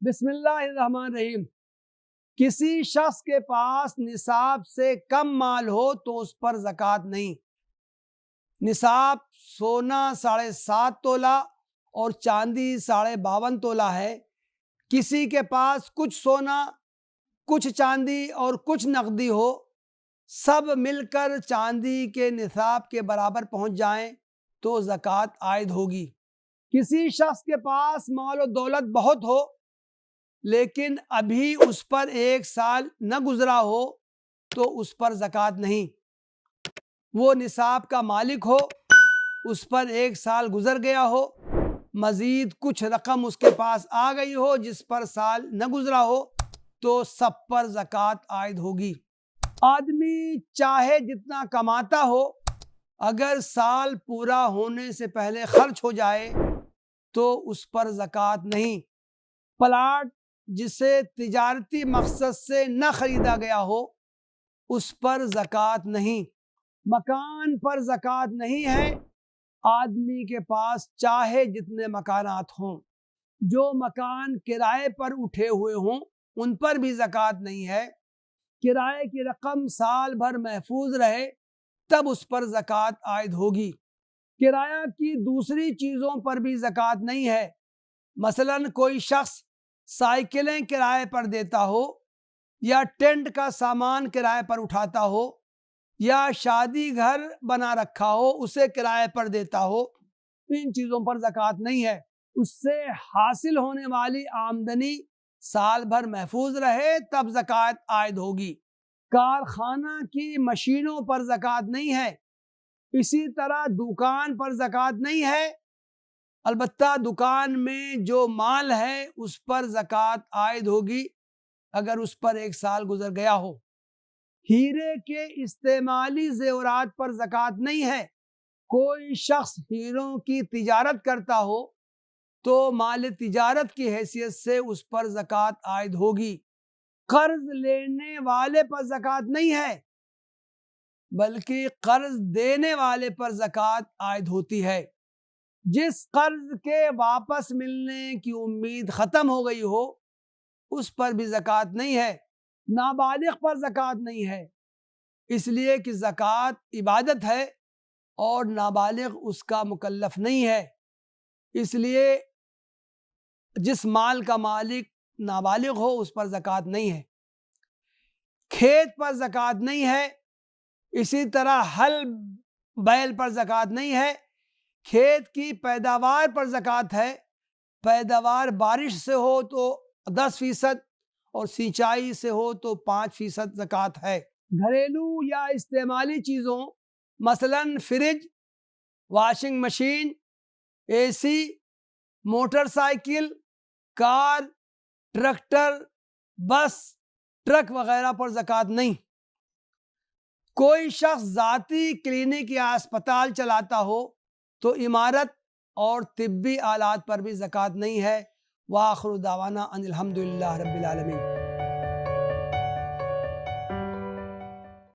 بسم اللہ الرحمن الرحیم۔ کسی شخص کے پاس نصاب سے کم مال ہو تو اس پر زکوٰۃ نہیں۔ نصاب سونا 7.5 تولہ اور چاندی 52.5 تولہ ہے۔ کسی کے پاس کچھ سونا، کچھ چاندی اور کچھ نقدی ہو، سب مل کر چاندی کے نصاب کے برابر پہنچ جائیں تو زکوٰۃ عائد ہوگی۔ کسی شخص کے پاس مال و دولت بہت ہو لیکن ابھی اس پر 1 سال نہ گزرا ہو تو اس پر زکوٰۃ نہیں۔ وہ نصاب کا مالک ہو، اس پر 1 سال گزر گیا ہو، مزید کچھ رقم اس کے پاس آ گئی ہو جس پر سال نہ گزرا ہو تو سب پر زکوٰۃ عائد ہوگی۔ آدمی چاہے جتنا کماتا ہو، اگر سال پورا ہونے سے پہلے خرچ ہو جائے تو اس پر زکوٰۃ نہیں۔ پلاٹ جسے تجارتی مقصد سے نہ خریدا گیا ہو اس پر زکوٰۃ نہیں۔ مکان پر زکوٰۃ نہیں ہے۔ آدمی کے پاس چاہے جتنے مکانات ہوں، جو مکان کرائے پر اٹھے ہوئے ہوں ان پر بھی زکوٰۃ نہیں ہے۔ کرائے کی رقم سال بھر محفوظ رہے تب اس پر زکوٰۃ عائد ہوگی۔ کرایہ کی دوسری چیزوں پر بھی زکوٰۃ نہیں ہے۔ مثلاً کوئی شخص سائیکلیں کرائے پر دیتا ہو، یا ٹینٹ کا سامان کرائے پر اٹھاتا ہو، یا شادی گھر بنا رکھا ہو اسے کرائے پر دیتا ہو، ان چیزوں پر زکوٰۃ نہیں ہے۔ اس سے حاصل ہونے والی آمدنی سال بھر محفوظ رہے تب زکوٰۃ عائد ہوگی۔ کارخانہ کی مشینوں پر زکوٰۃ نہیں ہے۔ اسی طرح دکان پر زکوٰۃ نہیں ہے، البتہ دکان میں جو مال ہے اس پر زکوٰۃ عائد ہوگی اگر اس پر 1 سال گزر گیا ہو۔ ہیرے کے استعمالی زیورات پر زکوٰۃ نہیں ہے۔ کوئی شخص ہیروں کی تجارت کرتا ہو تو مال تجارت کی حیثیت سے اس پر زکوٰۃ عائد ہوگی۔ قرض لینے والے پر زکوٰۃ نہیں ہے بلکہ قرض دینے والے پر زکوٰۃ عائد ہوتی ہے۔ جس قرض کے واپس ملنے کی امید ختم ہو گئی ہو اس پر بھی زکوٰۃ نہیں ہے۔ نابالغ پر زکوٰۃ نہیں ہے، اس لیے کہ زکوٰۃ عبادت ہے اور نابالغ اس کا مکلف نہیں ہے، اس لیے جس مال کا مالک نابالغ ہو اس پر زکوٰۃ نہیں ہے۔ کھیت پر زکوٰۃ نہیں ہے، اسی طرح ہل بیل پر زکوٰۃ نہیں ہے۔ کھیت کی پیداوار پر زکوٰۃ ہے۔ پیداوار بارش سے ہو تو 10% اور سینچائی سے ہو تو 5% زکوٰۃ ہے۔ گھریلو یا استعمالی چیزوں مثلاً فریج، واشنگ مشین، اے سی، موٹر سائیکل، کار، ٹریکٹر، بس، ٹرک وغیرہ پر زکوٰۃ نہیں۔ کوئی شخص ذاتی کلینک یا اسپتال چلاتا ہو تو عمارت اور طبی آلات پر بھی زکوٰۃ نہیں ہے۔ وآخر دعوانا ان الحمد للہ رب العالمین۔